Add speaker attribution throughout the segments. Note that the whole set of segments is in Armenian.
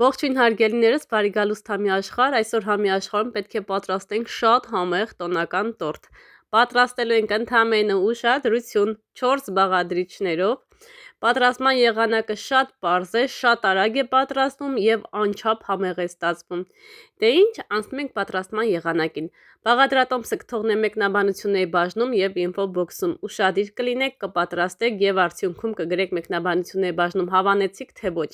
Speaker 1: Ողջույն հարգելիներս, բարի գալուստ համի աշխարհ, այսօր համի աշխարհում պետք է պատրաստենք շատ համեղ տոնական տորտ։ Պատրաստելու ենք ընդամենը ուշադրություն 4 բաղադրիչներով։ Պատրաստման եղանակը շատ պարզ է, շատ արագ է պատրաստվում եւ անչափ համեղ է ստացվում։ Դե ինչ, անցնում ենք պատրաստման եղանակին։ Բաղադրատոմսը կթողնեմ մեկնաբանությունների բաժնում եւ ինֆոբոքսում։ Ուշադիր կլինեք, կպատրաստեք եւ արդյունքում կգրեք մեկնաբանությունների բաժնում հավանեցիք թե ոչ։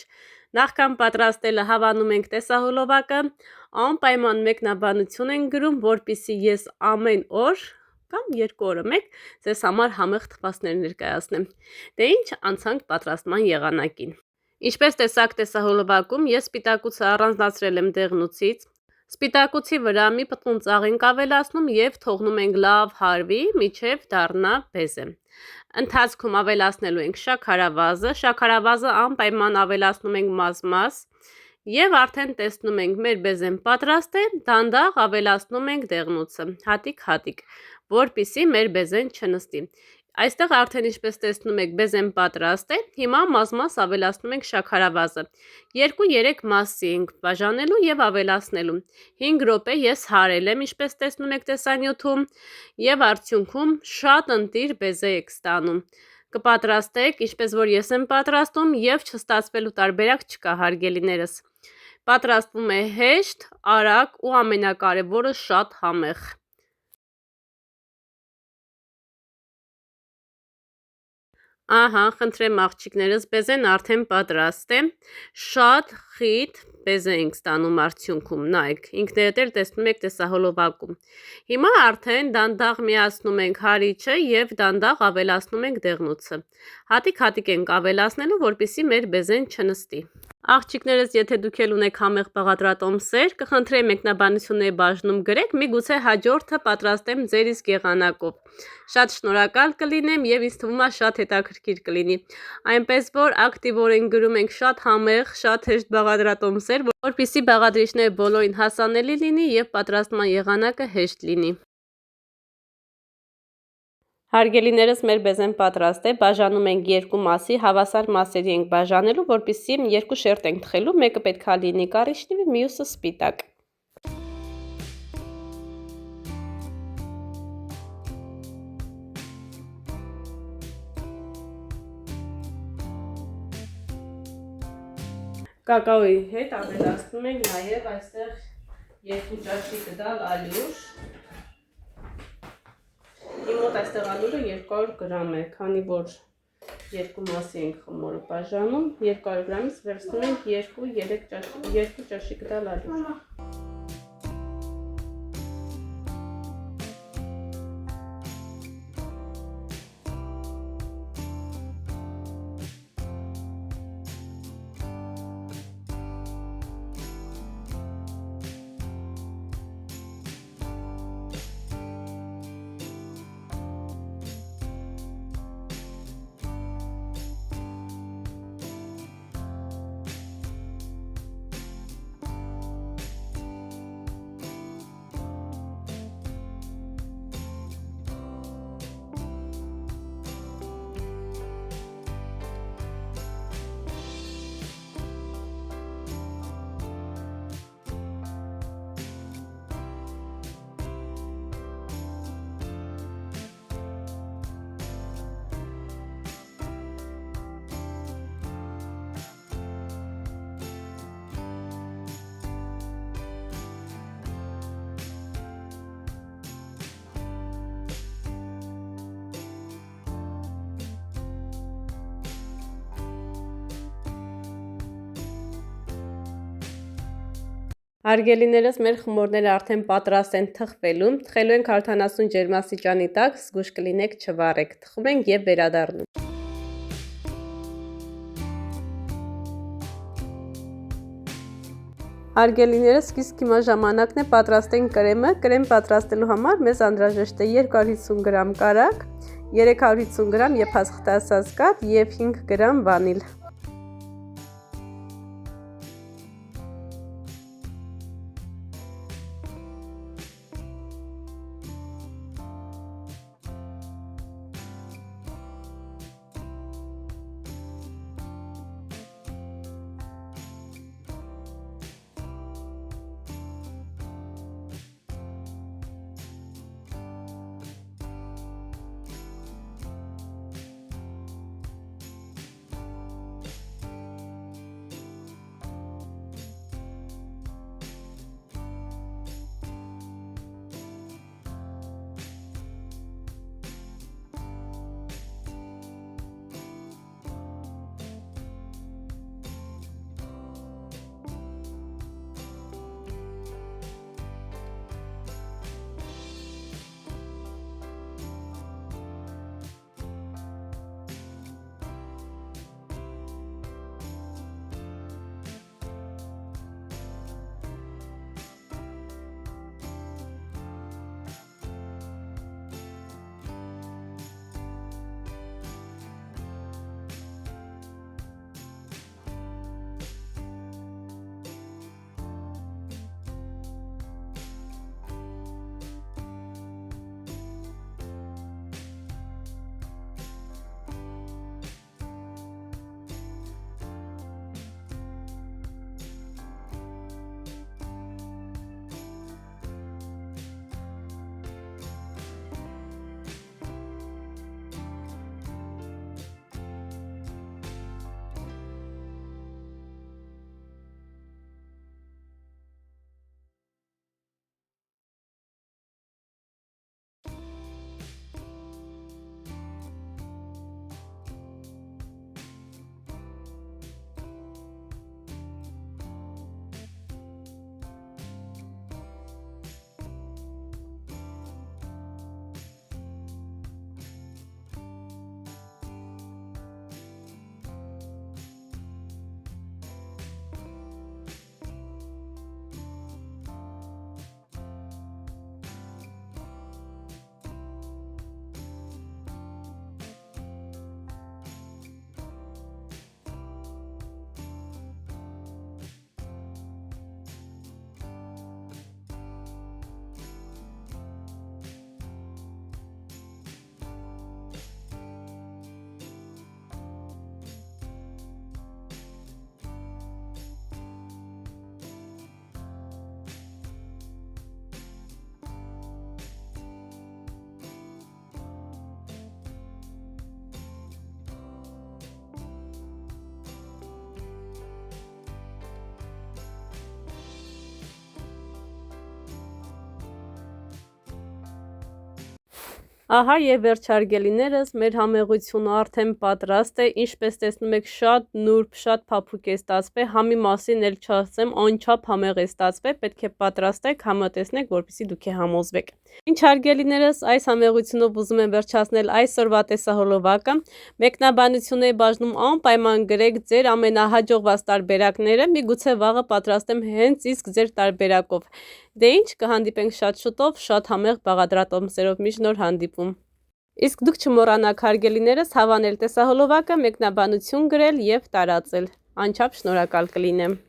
Speaker 1: Նախքան պատրաստելը հավանում ենք տեսահոլովակը, անպայման մեկնաբանություն ենք գրում, որպեսզի ես ամեն օր կամ 2 օրը մեկ ձեզ համար համեղ թվացներ ներկայացնեմ։ Դե ինչ, անցանք պատրաստման եղանակին։ Ինչպես տեսակ տեսահոլովակում, ես սպիտակուցը առանձնացրել եմ դեղնուցից։ Սպիտակուցի վրա մի պտղուն ծաղ ենք ավելացնում եւ թողնում ենք լավ հարվի, մինչեւ դառնա բեզե։ Ընթացքում ավելացնելու ենք շաքարավազը անպայման ավելացնում ենք մազ-մազ եւ արդեն տեսնում ենք մեր բեզեն պատրաստ է, դանդաղ ավելացնում ենք դեղնուցը, հատիկ-հատիկ, որպեսզի մեր բեզեն չնստի։ Այստեղ արդեն ինչպես տեսնում եք բեզեն պատրաստ է, հիմա մազ-մազ ավելացնում ենք շաքարավազը։ 2-3 մասի ենք բաժանելու եւ ավելացնելու։ 5 րոպե ես հարել եմ, ինչպես տեսնում եք տեսանյութում, եւ արդյունքում շատ ընտիր բեզե եք ստանում։ Կպատրաստեք, ինչպես որ ես եմ պատրաստում եւ չստացվելու տարբերակ չկա հարգելիներս։ Պատրաստվում է հեշտ, արագ ու ամենակարևորը շատ համեղ։ Ահա, խնդրեմ աղջիկներս, բեզեն արդեն պատրաստ է, շատ խիտ բեզե ենք ստանում արդյունքում, նայեք, ինքներդ էլ տեսնում եք տեսահոլովակում։ Հիմա արդեն դանդաղ միացնում ենք հարիճը եւ դանդաղ ավելացնում ենք դեղնուցը։ Հատիկ-հատիկ ենք ավելացնելու, որպեսզի մեր բեզեն չնստի։ Աղջիկներս, եթե դուք էլ ունեք համեղ բաղադրատոմսեր, կխնդրեմ մեկնաբանությունների բաժնում գրեք, միգուցե հաջորդը պատրաստեմ ձեր իսկ եղանակով։ Շատ շնորհակալ կլինեմ եւ ինձ թվում է շատ հետաքրքիր կլինի։ Այնպես որ ակտիվորեն գրում ենք շատ համեղ, շատ հեշտ բաղադրատոմսեր, որպեսզի բաղադրիչները բոլորին հասանելի լինի եւ պատրաստման եղանակը հեշտ լինի։ Հարգելիներս, մեր բեզեն պատրաստ է, բաժանում ենք 2 մասի, հավասար մասերի ենք բաժանելու, որպեսզի 2 շերտ ենք թխելու, մեկը պետքա լինի կարիճնի, մյուսը սպիտակ։ Կակաոյի հետ ավելացնում ենք նաև այստեղ 2 ճաշի կդալ ալյուր։ Իմ մոտ այստեղ ալյուրը 200 գրամ է, քանի որ 2 մասի ենք խմորը բաժանում, 200 գրամից վերցնում ենք 2 ճաշի կդալ ալյուր։ Հարգելիներս, մեր խմորները արդեն պատրաստ են թխվելու, թխելու ենք արդանացուն ջերմաստիճանի տակ, զգույշ կլինեք չվառեք, թխում ենք եւ վերադառնում։ Հարգելիներս, իսկ հիմա ժամանակն է պատրաստենք կրեմը, կրեմ պատրաստելու համար մեզ անհրաժեշտ է 250 գրամ կարագ, 350 գրամ եփած խտասած կաթ եւ 5 գրամ վանիլ։ Ահա եւ վերջարգելիներս մեր համեղությունը արդեն պատրաստ է, ինչպես տեսնում եք շատ նուրբ, շատ փափուկ է ստացվել, համի մասին էլ չասեմ, անչափ համեղ է ստացվել, պետք է պատրաստեք, համատեսնեք, որպեսզի դուք է համոզվեք։ Ինչ հարգելիներս, այս համեղությունով ուզում եմ վերջացնել այսօրվա տեսահոլովակը, մեկնաբանություն է բաժնում անպայման գրեք ձեր ամենահաջողված տարբերակները, միգուցե վաղը պատրաստեմ հենց իսկ ձեր տարբերակով։ Դե ինչ, կհանդիպենք շատ շուտով, շատ համեղ բաղադրատոմսերով մի նոր հանդիպում։ Իսկ դուք չմոռանաք հարգելիներս հավանել տեսահոլովակը, մեկնաբանություն գրել եւ տարածել։ Անչափ շնորհակալ կլինեմ։